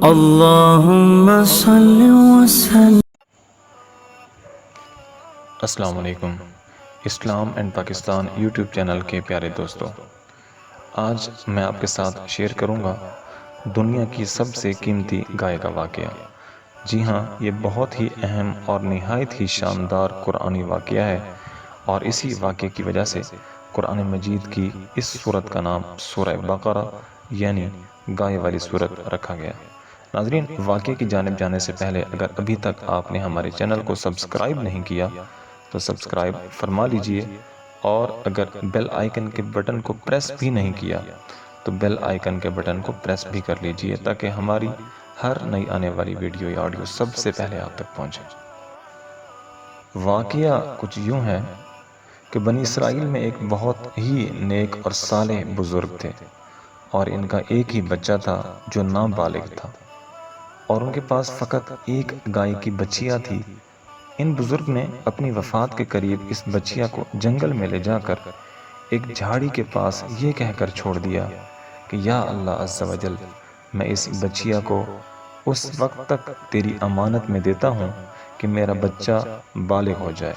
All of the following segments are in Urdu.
اللهم صل وسلم. السلام علیکم. اسلام اینڈ پاکستان یوٹیوب چینل کے پیارے دوستو، آج میں آپ کے ساتھ شیئر کروں گا دنیا کی سب سے قیمتی گائے کا واقعہ. جی ہاں، یہ بہت ہی اہم اور نہایت ہی شاندار قرآنی واقعہ ہے، اور اسی واقعے کی وجہ سے قرآن مجید کی اس سورت کا نام سورہ بقرہ یعنی گائے والی سورت رکھا گیا. ناظرین، واقعے کی جانب جانے سے پہلے اگر ابھی تک آپ نے ہمارے چینل کو سبسکرائب نہیں کیا تو سبسکرائب فرما لیجئے، اور اگر بیل آئیکن کے بٹن کو پریس بھی نہیں کیا تو بیل آئیکن کے بٹن کو پریس بھی کر لیجئے تاکہ ہماری ہر نئی آنے والی ویڈیو یا آڈیو سب سے پہلے آپ تک پہنچے. واقعہ کچھ یوں ہے کہ بنی اسرائیل میں ایک بہت ہی نیک اور صالح بزرگ تھے، اور ان کا ایک ہی بچہ تھا جو نابالغ تھا، اور ان کے پاس فقط ایک گائے کی بچیا تھی. ان بزرگ نے اپنی وفات کے قریب اس بچیا کو جنگل میں لے جا کر ایک جھاڑی کے پاس یہ کہہ کر چھوڑ دیا کہ یا اللہ عز و جل، میں اس بچیا کو اس وقت تک تیری امانت میں دیتا ہوں کہ میرا بچہ بالغ ہو جائے.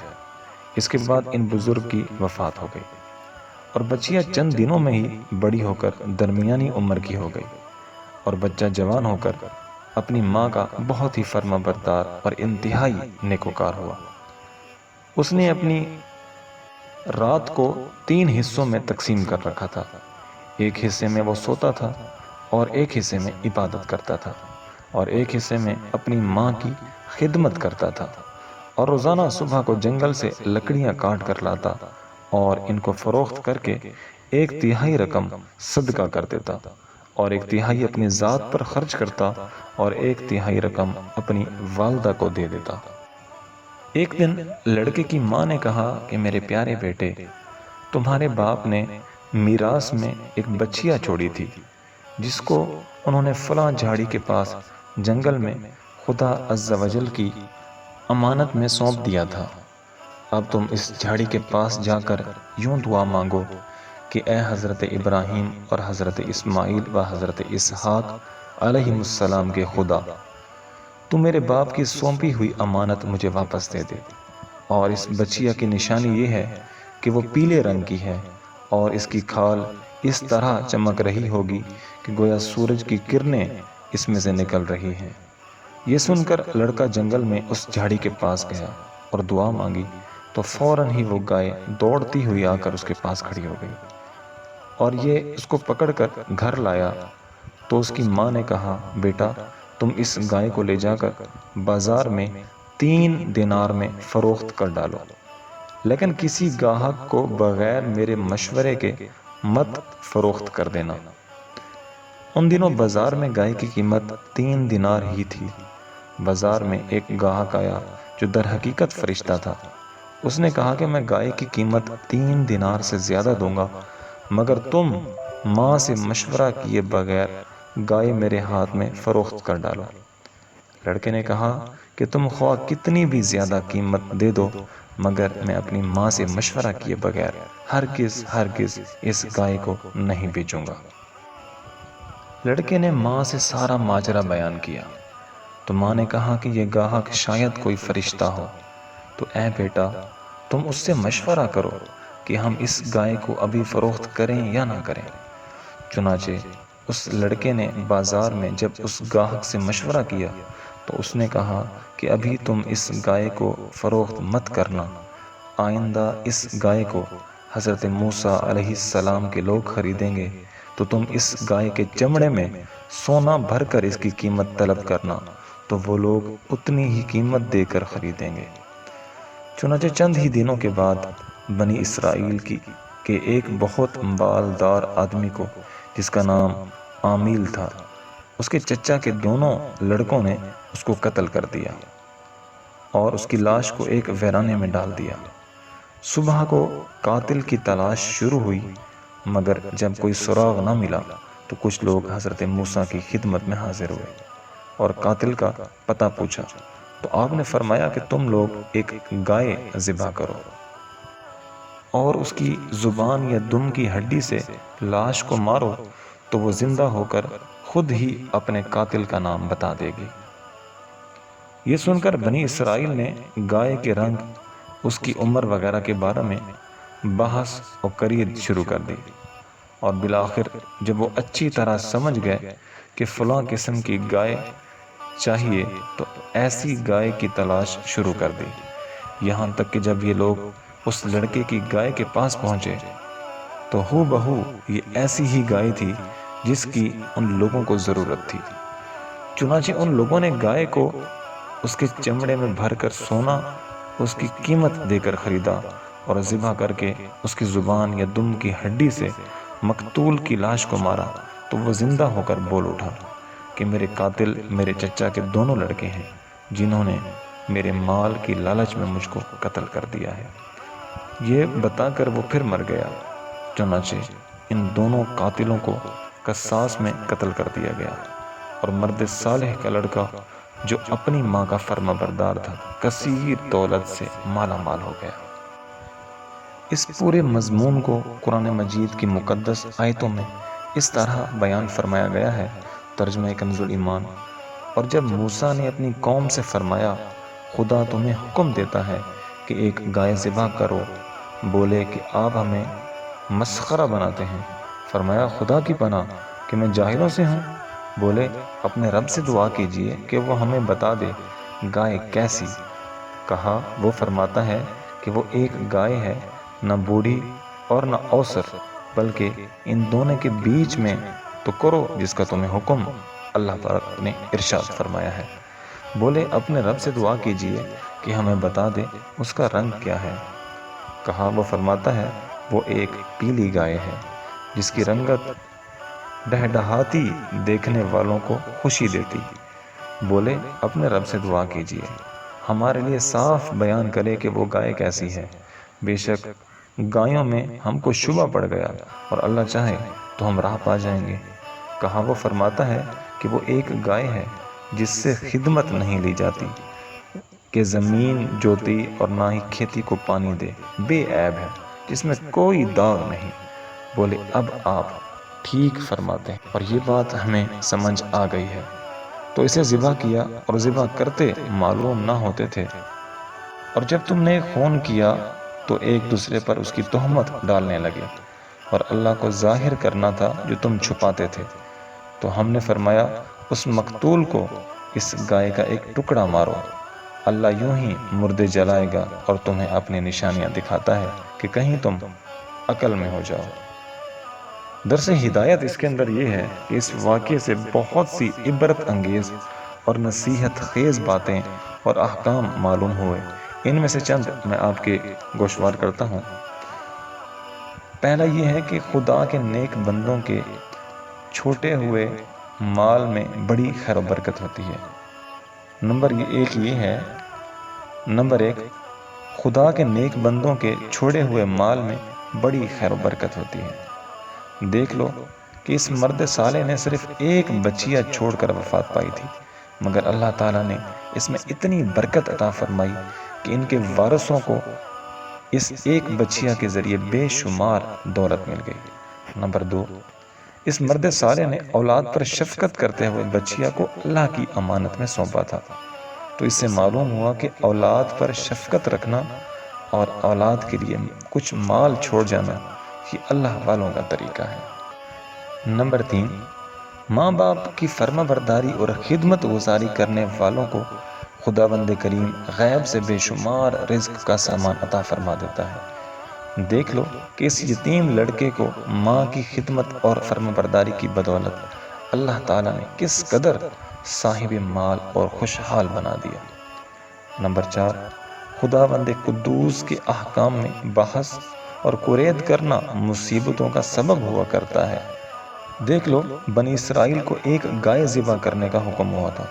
اس کے بعد ان بزرگ کی وفات ہو گئی، اور بچیا چند دنوں میں ہی بڑی ہو کر درمیانی عمر کی ہو گئی، اور بچہ جوان ہو کر اپنی ماں کا بہت ہی فرما بردار اور انتہائی نیکوکار ہوا. اس نے اپنی رات کو 3 حصوں میں تقسیم کر رکھا تھا. ایک حصے میں وہ سوتا تھا، اور ایک حصے میں عبادت کرتا تھا، اور ایک حصے میں اپنی ماں کی خدمت کرتا تھا، اور روزانہ صبح کو جنگل سے لکڑیاں کاٹ کر لاتا اور ان کو فروخت کر کے 1/3 رقم صدقہ کر دیتا، اور 1/3 اپنی ذات پر خرچ کرتا، اور 1/3 رقم اپنی والدہ کو دے دیتا. ایک دن لڑکے کی ماں نے کہا کہ میرے پیارے بیٹے، تمہارے باپ نے میراث میں ایک بچیا چھوڑی تھی جس کو انہوں نے فلاں جھاڑی کے پاس جنگل میں خدا عز و جل کی امانت میں سونپ دیا تھا. اب تم اس جھاڑی کے پاس جا کر یوں دعا مانگو کہ اے حضرت ابراہیم اور حضرت اسماعیل و حضرت اسحاق علیہ السلام کے خدا، تو میرے باپ کی سونپی ہوئی امانت مجھے واپس دے دے. اور اس بچیا کی نشانی یہ ہے کہ وہ پیلے رنگ کی ہے، اور اس کی کھال اس طرح چمک رہی ہوگی کہ گویا سورج کی کرنیں اس میں سے نکل رہی ہیں. یہ سن کر لڑکا جنگل میں اس جھاڑی کے پاس گیا اور دعا مانگی تو فوراً ہی وہ گائے دوڑتی ہوئی آ کر اس کے پاس کھڑی ہو گئی، اور یہ اس کو پکڑ کر گھر لایا. تو اس کی ماں نے کہا، بیٹا، تم اس گائے کو لے جا کر بازار میں 3 دینار میں فروخت کر ڈالو، لیکن کسی گاہک کو بغیر میرے مشورے کے مت فروخت کر دینا. ان دنوں بازار میں گائے کی قیمت 3 دینار ہی تھی. بازار میں ایک گاہک آیا جو در حقیقت فرشتہ تھا. اس نے کہا کہ میں گائے کی قیمت 3 دینار سے زیادہ دوں گا، مگر تم ماں سے مشورہ کیے بغیر گائے میرے ہاتھ میں فروخت کر ڈالو. لڑکے نے کہا کہ تم خواہ کتنی بھی زیادہ قیمت دے دو، مگر میں اپنی ماں سے مشورہ کیے بغیر ہرگز اس گائے کو نہیں بیچوں گا. لڑکے نے ماں سے سارا ماجرا بیان کیا تو ماں نے کہا کہ یہ گاہک شاید کوئی فرشتہ ہو، تو اے بیٹا، تم اس سے مشورہ کرو کہ ہم اس گائے کو ابھی فروخت کریں یا نہ کریں. چنانچہ اس لڑکے نے بازار میں جب اس گاہک سے مشورہ کیا تو اس نے کہا کہ ابھی تم اس گائے کو فروخت مت کرنا، آئندہ اس گائے کو حضرت موسیٰ علیہ السلام کے لوگ خریدیں گے تو تم اس گائے کے چمڑے میں سونا بھر کر اس کی قیمت طلب کرنا، تو وہ لوگ اتنی ہی قیمت دے کر خریدیں گے. چنانچہ چند ہی دنوں کے بعد بنی اسرائیل کے ایک بہت مالدار آدمی کو، جس کا نام عامیل تھا، اس کے چچا کے دونوں لڑکوں نے اس کو قتل کر دیا اور اس کی لاش کو ایک ویرانے میں ڈال دیا. صبح کو قاتل کی تلاش شروع ہوئی، مگر جب کوئی سراغ نہ ملا تو کچھ لوگ حضرت موسیٰ کی خدمت میں حاضر ہوئے اور قاتل کا پتہ پوچھا. تو آپ نے فرمایا کہ تم لوگ ایک گائے ذبح کرو اور اس کی زبان یا دم کی ہڈی سے لاش کو مارو، تو وہ زندہ ہو کر خود ہی اپنے قاتل کا نام بتا دے گی۔ یہ سن کر بنی اسرائیل نے گائے کے رنگ، اس کی عمر وغیرہ کے بارے میں بحث و کرید شروع کر دی، اور بالآخر جب وہ اچھی طرح سمجھ گئے کہ فلاں قسم کی گائے چاہیے تو ایسی گائے کی تلاش شروع کر دی، یہاں تک کہ جب یہ لوگ اس لڑکے کی گائے کے پاس پہنچے تو ہو بہو یہ ایسی ہی گائے تھی جس کی ان لوگوں کو ضرورت تھی۔ چنانچہ ان لوگوں نے گائے کو اس کے چمڑے میں بھر کر سونا اس کی قیمت دے کر خریدا، اور ذبح کر کے اس کی زبان یا دم کی ہڈی سے مقتول کی لاش کو مارا تو وہ زندہ ہو کر بول اٹھا کہ میرے قاتل میرے چچا کے دونوں لڑکے ہیں، جنہوں نے میرے مال کی لالچ میں مجھ کو قتل کر دیا ہے۔ یہ بتا کر وہ پھر مر گیا۔ چنانچہ ان دونوں قاتلوں کو قصاص میں قتل کر دیا گیا، اور مرد صالح کا لڑکا جو اپنی ماں کا فرما بردار تھا کثیر دولت سے مالا مال ہو گیا۔ اس پورے مضمون کو قرآن مجید کی مقدس آیتوں میں اس طرح بیان فرمایا گیا ہے۔ ترجمہ کنز الایمان۔ اور جب موسیٰ نے اپنی قوم سے فرمایا خدا تمہیں حکم دیتا ہے کہ ایک گائے ذبح کرو، بولے کہ آپ ہمیں مسخرہ بناتے ہیں۔ فرمایا خدا کی پناہ کہ میں جاہلوں سے ہوں۔ بولے اپنے رب سے دعا کیجئے کہ وہ ہمیں بتا دے گائے کیسی۔ کہا وہ فرماتا ہے کہ وہ ایک گائے ہے، نہ بوڑھی اور نہ اوسر، بلکہ ان دونوں کے بیچ میں، تو کرو جس کا تمہیں حکم اللہ پاک نے ارشاد فرمایا ہے۔ بولے اپنے رب سے دعا کیجئے کہ ہمیں بتا دے اس کا رنگ کیا ہے۔ کہا وہ فرماتا ہے وہ ایک پیلی گائے ہے جس کی رنگت ڈہڈہاتی دیکھنے والوں کو خوشی دیتی۔ بولے اپنے رب سے دعا کیجئے ہمارے لیے صاف بیان کرے کہ وہ گائے کیسی ہے، بے شک گایوں میں ہم کو شبہ پڑ گیا، اور اللہ چاہے تو ہم راہ پا جائیں گے۔ کہا وہ فرماتا ہے کہ وہ ایک گائے ہے جس سے خدمت نہیں لی جاتی، کہ زمین جوتی اور نہ ہی کھیتی کو پانی دے، بے عیب ہے، جس میں کوئی داغ نہیں۔ بولے اب آپ ٹھیک فرماتے ہیں، اور یہ بات ہمیں سمجھ آ گئی ہے۔ تو اسے ذبح کیا، اور ذبح کرتے معلوم نہ ہوتے تھے، اور جب تم نے خون کیا تو ایک دوسرے پر اس کی تہمت ڈالنے لگے، اور اللہ کو ظاہر کرنا تھا جو تم چھپاتے تھے۔ تو ہم نے فرمایا اس مقتول کو اس گائے کا ایک ٹکڑا مارو، اللہ یوں ہی مردے جلائے گا اور تمہیں اپنی نشانیاں دکھاتا ہے کہ کہیں تم عقل میں ہو جاؤ۔ درس ہدایت اس کے اندر یہ ہے کہ اس واقعے سے بہت سی عبرت انگیز اور نصیحت خیز باتیں اور احکام معلوم ہوئے۔ ان میں سے چند میں آپ کے گوشوار کرتا ہوں۔ پہلا یہ ہے کہ خدا کے نیک بندوں کے چھوٹے ہوئے مال میں بڑی خیر و برکت ہوتی ہے۔ نمبر ایک خدا کے نیک بندوں کے چھوڑے ہوئے مال میں بڑی خیر و برکت ہوتی ہے۔ دیکھ لو کہ اس مرد صالح نے صرف ایک بچیا چھوڑ کر وفات پائی تھی، مگر اللہ تعالیٰ نے اس میں اتنی برکت عطا فرمائی کہ ان کے وارثوں کو اس ایک بچیا کے ذریعے بے شمار دولت مل گئی۔ نمبر 2، اس مرد صالح نے اولاد پر شفقت کرتے ہوئے بچیا کو اللہ کی امانت میں سونپا تھا، تو اس سے معلوم ہوا کہ اولاد پر شفقت رکھنا اور اولاد کے لیے کچھ مال چھوڑ جانا یہ اللہ والوں کا طریقہ ہے۔ نمبر 3، ماں باپ کی فرما برداری اور خدمت گزاری کرنے والوں کو خداوند کریم غیب سے بے شمار رزق کا سامان عطا فرما دیتا ہے۔ دیکھ لو کہ اس یتیم لڑکے کو ماں کی خدمت اور فرما برداری کی بدولت اللہ تعالیٰ نے کس قدر صاحب مال اور خوشحال بنا دیا۔ نمبر 4، خداوند قدوس کے احکام میں بحث اور قرید کرنا مصیبتوں کا سبب ہوا کرتا ہے۔ دیکھ لو بنی اسرائیل کو ایک گائے ذبح کرنے کا حکم ہوا تھا،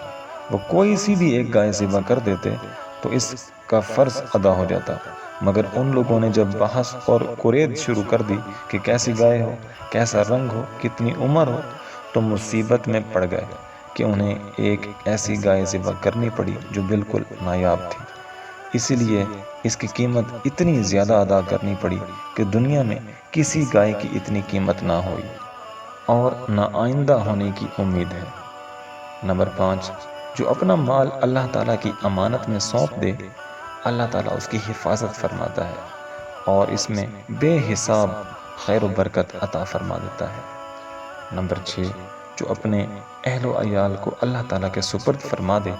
وہ کوئی سی بھی ایک گائے ذبح کر دیتے تو اس کا فرض ادا ہو جاتا، مگر ان لوگوں نے جب بحث اور قرید شروع کر دی کہ کیسی گائے ہو، کیسا رنگ ہو، کتنی عمر ہو، تو مصیبت میں پڑ گئے کہ انہیں ایک ایسی گائے ذبح کرنی پڑی جو بالکل نایاب تھی۔ اسی لیے اس کی قیمت اتنی زیادہ ادا کرنی پڑی کہ دنیا میں کسی گائے کی اتنی قیمت نہ ہوئی۔ اور نہ آئندہ ہونے کی امید ہے۔ نمبر 5، جو اپنا مال اللہ تعالیٰ کی امانت میں سونپ دے، اللہ تعالیٰ اس کی حفاظت فرماتا ہے اور اس میں بے حساب خیر و برکت عطا فرما دیتا ہے۔ نمبر 6، جو اپنے اہل و عیال کو اللہ تعالیٰ کے سپرد فرما دے،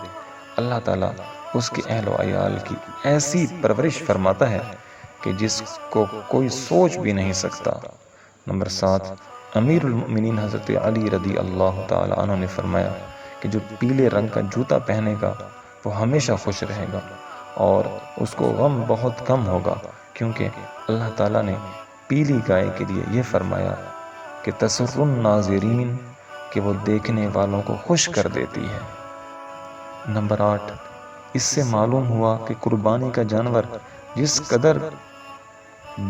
اللہ تعالیٰ اس کے اہل و عیال کی ایسی پرورش فرماتا ہے کہ جس کو کوئی سوچ بھی نہیں سکتا۔ نمبر 7، امیر المؤمنین حضرت علی رضی اللہ تعالیٰ عنہ نے فرمایا کہ جو پیلے رنگ کا جوتا پہنے گا وہ ہمیشہ خوش رہے گا اور اس کو غم بہت کم ہوگا، کیونکہ اللہ تعالیٰ نے پیلی گائے کے لیے یہ فرمایا کہ تسر الناظرین، کہ وہ دیکھنے والوں کو خوش کر دیتی ہے۔ نمبر 8، اس سے معلوم ہوا کہ قربانی کا جانور جس قدر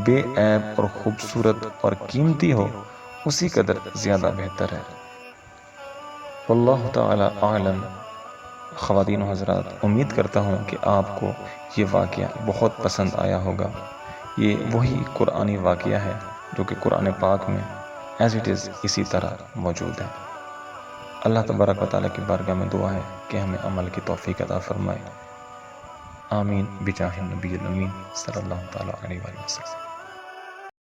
بے عیب اور خوبصورت اور قیمتی ہو اسی قدر زیادہ بہتر ہے۔ واللہ تعالی اعلم۔ خواتین و حضرات، امید کرتا ہوں کہ آپ کو یہ واقعہ بہت پسند آیا ہوگا۔ یہ وہی قرآنی واقعہ ہے جو کہ قرآن پاک میں ایز اٹ از اسی طرح موجود ہے۔ اللہ تبارک و تعالیٰ کی بارگاہ میں دعا ہے کہ ہمیں عمل کی توفیق عطا فرمائے۔ آمین بجاہ النبی الامین صلی اللہ تعالیٰ علیہ وسلم۔